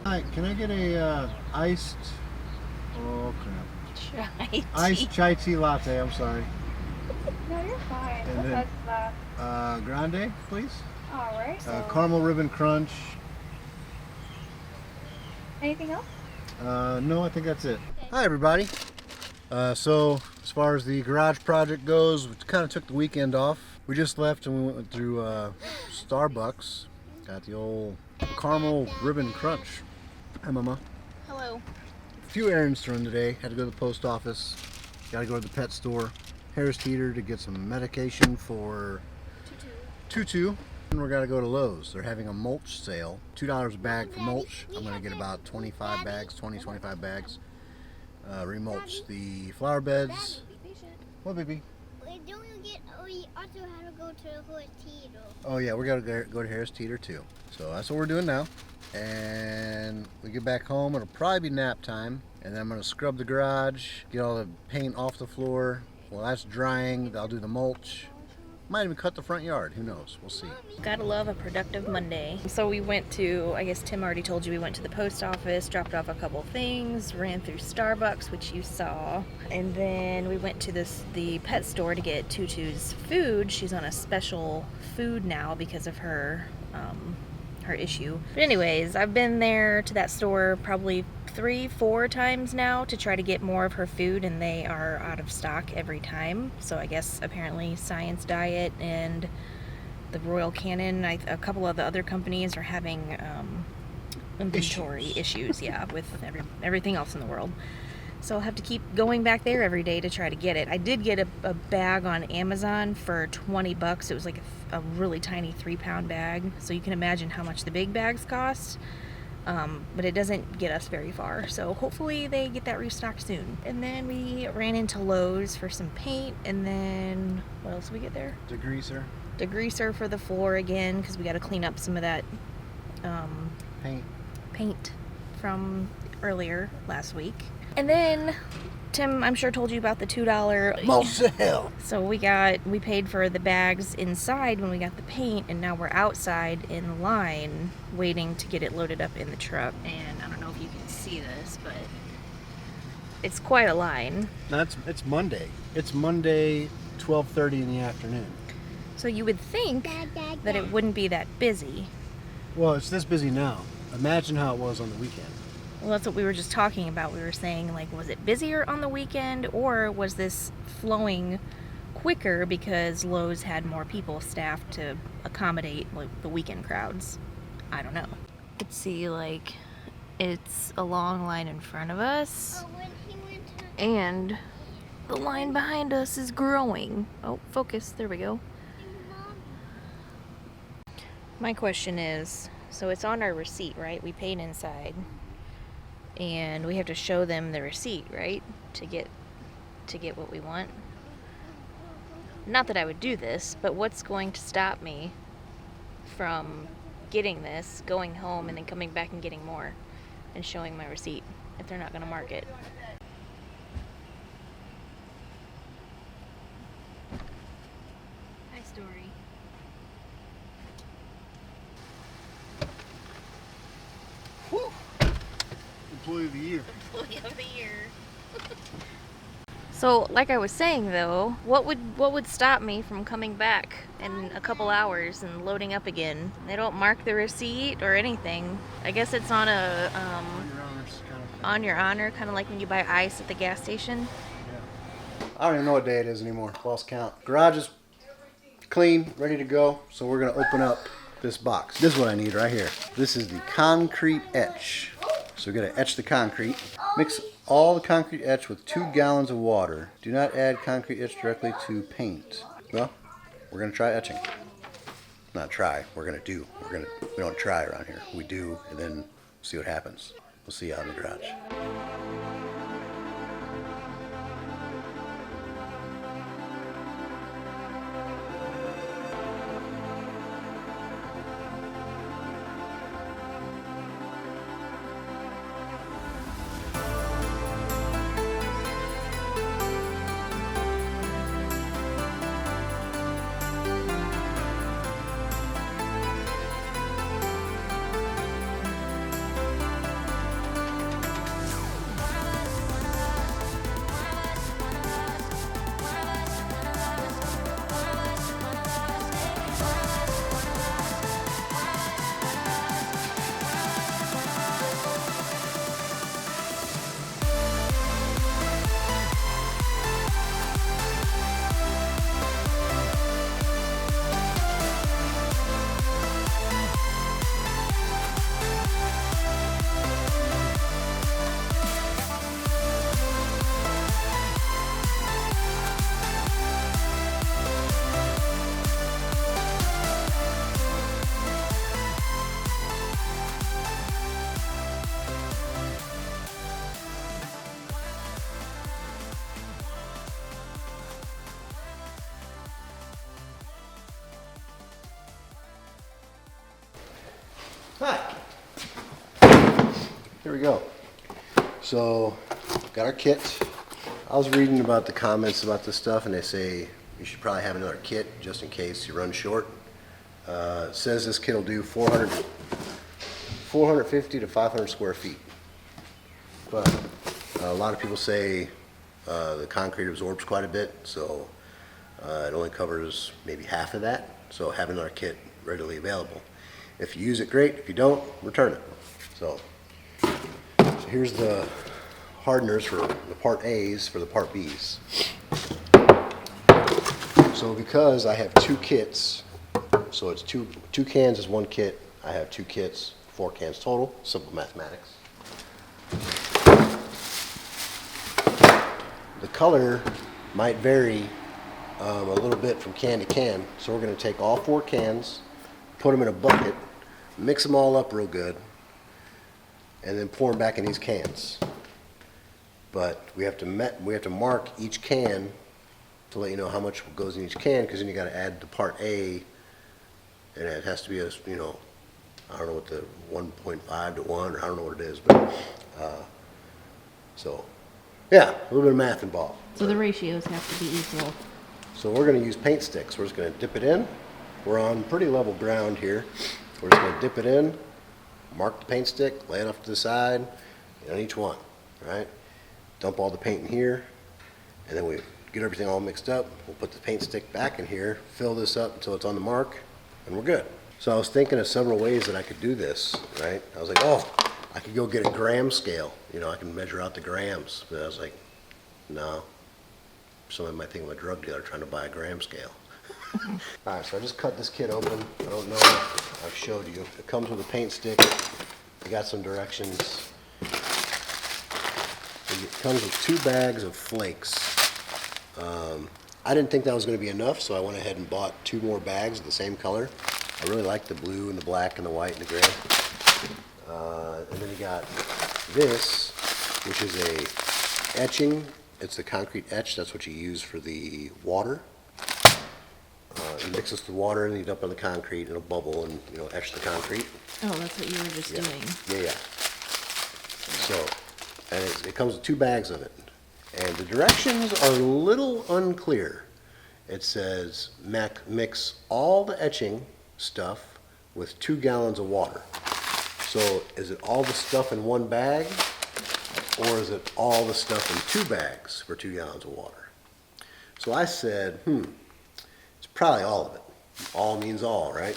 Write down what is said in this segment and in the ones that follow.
Hi, can I get a iced? Oh crap! Chai tea. Iced chai tea latte. I'm sorry. No, you're fine. And What then- size is that? Grande, please. All right. Caramel ribbon crunch. Anything else? No, I think that's it. Hi everybody. So as far as the garage project goes, we kind of took the weekend off. We just left and we went through Starbucks. Got the old caramel ribbon crunch. Hi Mama. Hello. A few errands to run today. Had to go to the post office. Got to go to the pet store. Harris Teeter to get some medication for Tutu. And we're got to go to Lowe's. They're having a mulch sale. $2 a bag for mulch. I'm going to get about 25 bags, 25 bags. Remulch the flower beds. What, baby? Wait, don't you get? We also have to go to Harris Teeter. Oh yeah, we got to go to Harris Teeter too. So that's what we're doing now. And we get back home. It'll probably be nap time. And then I'm going to scrub the garage, get all the paint off the floor. While that's drying, I'll do the mulch. Might even cut the front yard. Who knows? We'll see. Gotta love a productive Monday. So we went to, I guess Tim already told you, we went to the post office, dropped off a couple things, ran through Starbucks, which you saw, and then we went to the pet store to get Tutu's food. She's on a special food now because of her issue. But anyways, I've been there to that store probably 3-4 times now to try to get more of her food, and they are out of stock every time. So I guess apparently Science Diet and the Royal Canin, a couple of the other companies are having inventory issues, yeah, with everything else in the world. So I'll have to keep going back there every day to try to get it. I did get a bag on Amazon for $20. It was like a really tiny 3-pound bag. So you can imagine how much the big bags cost. But it doesn't get us very far. So hopefully they get that restocked soon. And then we ran into Lowe's for some paint. And then what else did we get there? Degreaser. Degreaser for the floor again, because we got to clean up some of that paint from earlier last week. And then Tim, I'm sure, told you about the $2 mulch sale. So we paid for the bags inside when we got the paint, and now we're outside in line waiting to get it loaded up in the truck. And I don't know if you can see this, but it's quite a line. No, it's Monday. It's Monday, 12:30 in the afternoon. So you would think that it wouldn't be that busy. Well, it's this busy now. Imagine how it was on the weekend. Well, that's what we were just talking about. We were saying, like, was it busier on the weekend, or was this flowing quicker because Lowe's had more people staffed to accommodate, like, the weekend crowds? I don't know. Let's see, like, it's a long line in front of us, and the line behind us is growing. Oh, focus. There we go. My question is, so it's on our receipt, right? We paid inside. And we have to show them the receipt, right? To get what we want. Not that I would do this, but what's going to stop me from getting this, going home, and then coming back and getting more and showing my receipt if they're not going to mark it? Hi, Story. Woo! Employee of the year. Employee of the year. So, like I was saying though, what would stop me from coming back in a couple hours and loading up again? They don't mark the receipt or anything. I guess it's on a on your honor, kind of like when you buy ice at the gas station. Yeah. I don't even know what day it is anymore. Lost count. Garage is clean, ready to go. So we're gonna open up this box. This is what I need right here. This is the concrete etch. So we're going to etch the concrete. Mix all the concrete etch with 2 gallons of water. Do not add concrete etch directly to paint. Well, we're going to try etching. Not try, we're going to do. We don't try around here. We do, and then see what happens. We'll see you out in the garage. Hi. Here we go. So, got our kit. I was reading about the comments about this stuff, and they say you should probably have another kit just in case you run short. It says this kit will do 450 to 500 square feet. But a lot of people say the concrete absorbs quite a bit, so it only covers maybe half of that. So having our kit readily available. If you use it, great. If you don't, return it. So here's the hardeners for the part A's for the part B's. So because I have two kits, so it's two cans is one kit. I have two kits, 4 cans total. Simple mathematics. The color might vary a little bit from can to can, so we're going to take all 4 cans, put them in a bucket, mix them all up real good, and then pour them back in these cans. But we have to mark each can to let you know how much goes in each can, because then you got to add the part A, and it has to be a, you know, I don't know what the 1.5 to 1, or I don't know what it is, but so yeah, a little bit of math involved. So the ratios have to be equal. So we're going to use paint sticks. We're just going to dip it in. We're on pretty level ground here. We're just going to dip it in, mark the paint stick, lay it off to the side on each one, right? Dump all the paint in here, and then we get everything all mixed up. We'll put the paint stick back in here, fill this up until it's on the mark, and we're good. So I was thinking of several ways that I could do this, right? I was like, oh, I could go get a gram scale. You know, I can measure out the grams. But I was like, no. Somebody might think I'm a drug dealer trying to buy a gram scale. All right, so I just cut this kit open. I don't know if I've showed you. It comes with a paint stick. You got some directions. It comes with 2 bags of flakes. I didn't think that was going to be enough, so I went ahead and bought 2 more bags of the same color. I really like the blue and the black and the white and the gray. And then you got this, which is a etching. It's the concrete etch. That's what you use for the water. You mix this with water and you dump it on the concrete and it'll bubble and, you know, etch the concrete. Oh, that's what you were just doing. Yeah. So, and it comes with 2 bags of it. And the directions are a little unclear. It says mix all the etching stuff with 2 gallons of water. So is it all the stuff in 1 bag, or is it all the stuff in 2 bags for 2 gallons of water? So I said, it's probably all of it. All means all, right?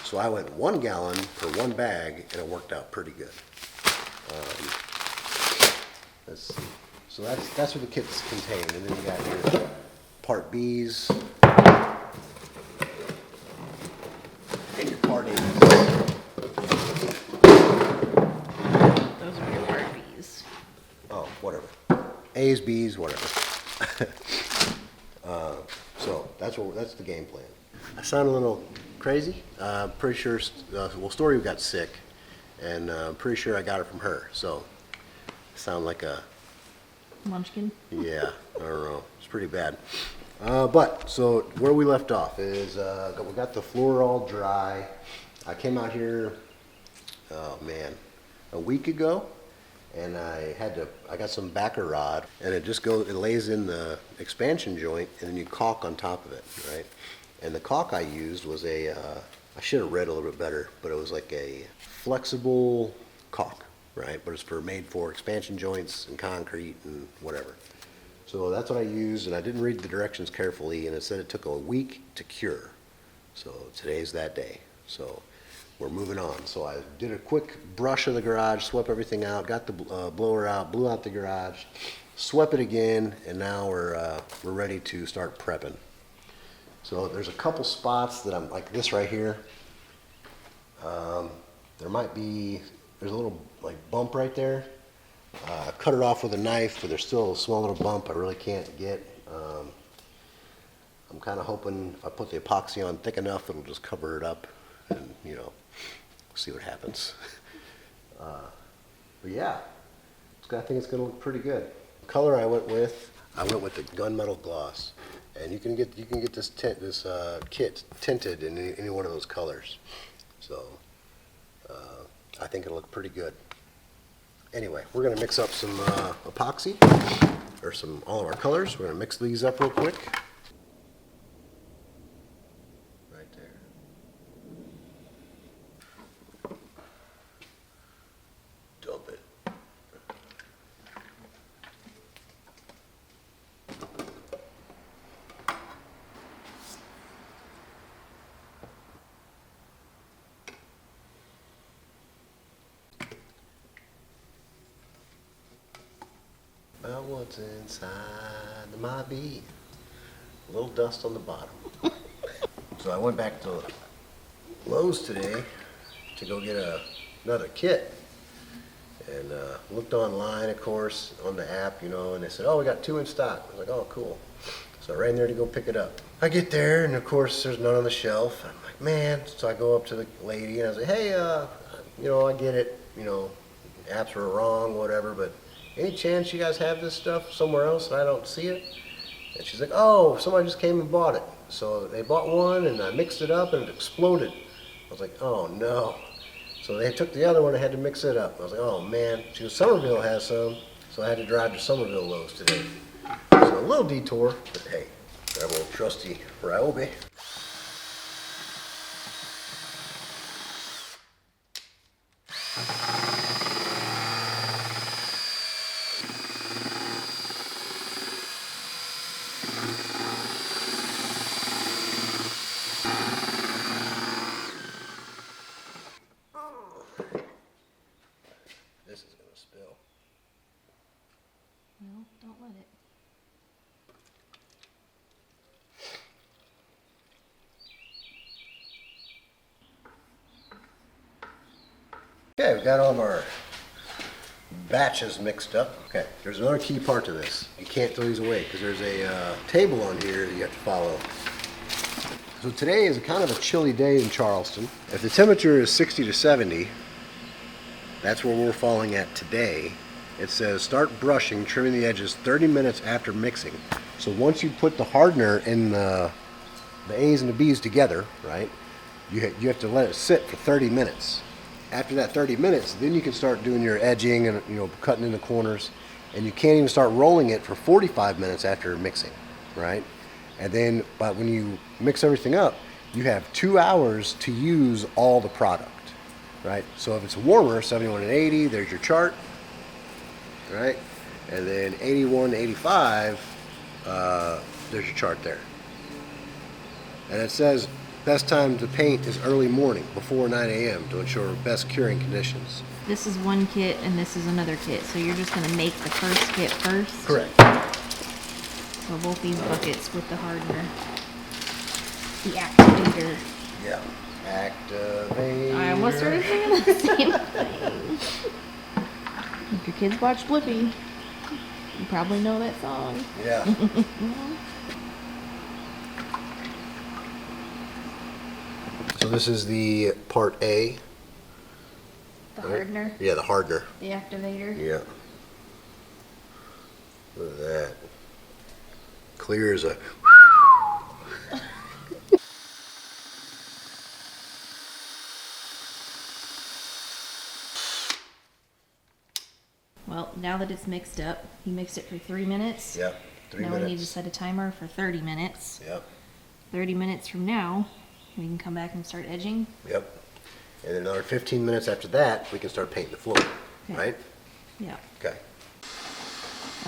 So I went 1 gallon per 1 bag, and it worked out pretty good. So that's what the kit's contained. And then you got your part B's and your part A's. Those are your part B's. Oh, whatever. A's, B's, whatever. So that's the game plan. I sound a little crazy. Pretty sure, Story got sick, and I'm pretty sure I got it from her. So I sound like a Munchkin? Yeah, I don't know. It's pretty bad. But, so where we left off is we got the floor all dry. I came out here, oh man, a week ago, and I got some backer rod, and it lays in the expansion joint, and then you caulk on top of it, right? And the caulk I used was I should have read a little bit better, but it was like a flexible caulk. Right, but it's made for expansion joints and concrete and whatever. So that's what I used, and I didn't read the directions carefully, and it said it took a week to cure. So today's that day. So we're moving on. So I did a quick brush of the garage, swept everything out, got the blower out, blew out the garage, swept it again, and now we're ready to start prepping. So there's a couple spots that I'm like this right here. There's a little like bump right there. I cut it off with a knife, but there's still a small little bump I really can't get. I'm kind of hoping if I put the epoxy on thick enough, it'll just cover it up, and see what happens. But yeah, I think it's gonna look pretty good. The color I went with the gunmetal gloss, and you can get this kit tinted in any one of those colors. So. think it'll look pretty good. Anyway, we're going to mix up some epoxy, or all of our colors. We're going to mix these up real quick. Right there. Dump it. About what's inside my bee. A little dust on the bottom. So I went back to Lowe's today to go get another kit. And looked online, of course, on the app, you know, and they said, oh, we got 2 in stock. I was like, oh, cool. So I ran there to go pick it up. I get there, and of course, there's none on the shelf. I'm like, man. So I go up to the lady, and I was like, hey, you know, I get it. You know, apps were wrong, whatever, but any chance you guys have this stuff somewhere else and I don't see it? And she's like, oh, somebody just came and bought it. So they bought one, and I mixed it up, and it exploded. I was like, oh, no. So they took the other one and had to mix it up. I was like, oh, man. She goes, Somerville has some. So I had to drive to Somerville Lowe's today. So a little detour, but hey, grab old trusty Ryobi. This is going to spill. No, don't let it. Okay, we've got all of our batches mixed up. Okay, there's another key part to this. You can't throw these away because there's a table on here that you have to follow. So today is kind of a chilly day in Charleston. If the temperature is 60 to 70, that's where we're falling at today. It says start brushing, trimming the edges 30 minutes after mixing. So once you put the hardener and the A's and the B's together, right, you have to let it sit for 30 minutes. After that 30 minutes, then you can start doing your edging and, you know, cutting in the corners. And you can't even start rolling it for 45 minutes after mixing, right? And then, but when you mix everything up, you have 2 hours to use all the product, right? So if it's warmer, 71 and 80, there's your chart, right? And then 81 to 85, there's your chart there. And it says best time to paint is early morning, before 9 a.m. to ensure best curing conditions. This is one kit and this is another kit, so you're just gonna make the first kit first? Correct. So both these buckets with the hardener. The activator. Yeah. Activate. I almost started singing the same thing. If your kids watch Blippi, you probably know that song. Yeah. So this is the part A. The hardener. Yeah, the hardener. The activator. Yeah. Look at that. Clear as a... Well, now that it's mixed up, you mixed it for 3 minutes. Yep, 3 now minutes. we need to set a timer for 30 minutes. Yep. 30 minutes from now, we can come back and start edging. Yep. And then another 15 minutes after that, we can start painting the floor, Okay. right? Yeah. Okay.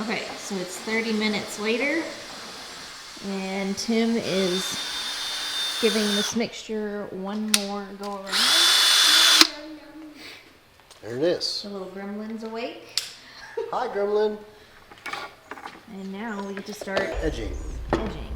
Okay, so it's 30 minutes later, and Tim is giving this mixture one more go around. There it is. The little gremlin's awake. Hi, Gremlin. And now we get to start Edging. edging.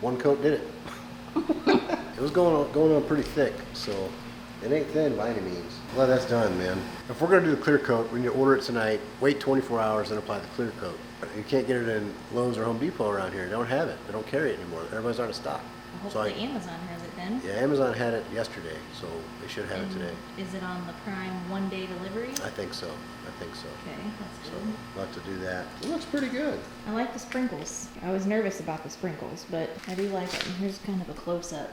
One coat did it. It was going on pretty thick, so it ain't thin by any means. Well, that's done, man. If we're gonna do the clear coat, we need to order it tonight, wait 24 hours, and apply the clear coat. You can't get it in Lowe's or Home Depot around here. They don't have it. They don't carry it anymore. Everybody's out of stock. Hopefully Amazon has it then. Yeah, Amazon had it yesterday, so they should have it today. Is it on the Prime 1-day delivery? I think so. Okay, that's so good. we'll have to do that. It looks pretty good. I like the sprinkles. I was nervous about the sprinkles, but I do like it. And here's kind of a close-up.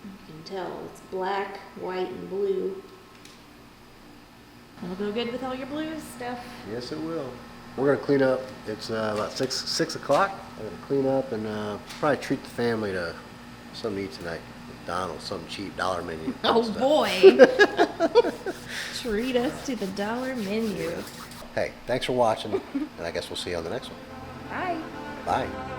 You can tell it's black, white, and blue. It'll go good with all your blue stuff. Yes, it will. We're gonna clean up. It's about 6 o'clock. I'm gonna clean up and probably treat the family to something to eat tonight. McDonald's, something cheap, $1 menu. Oh stuff. Boy! Treat us to the $1 menu. Hey, thanks for watching, and I guess we'll see you on the next one. Bye. Bye.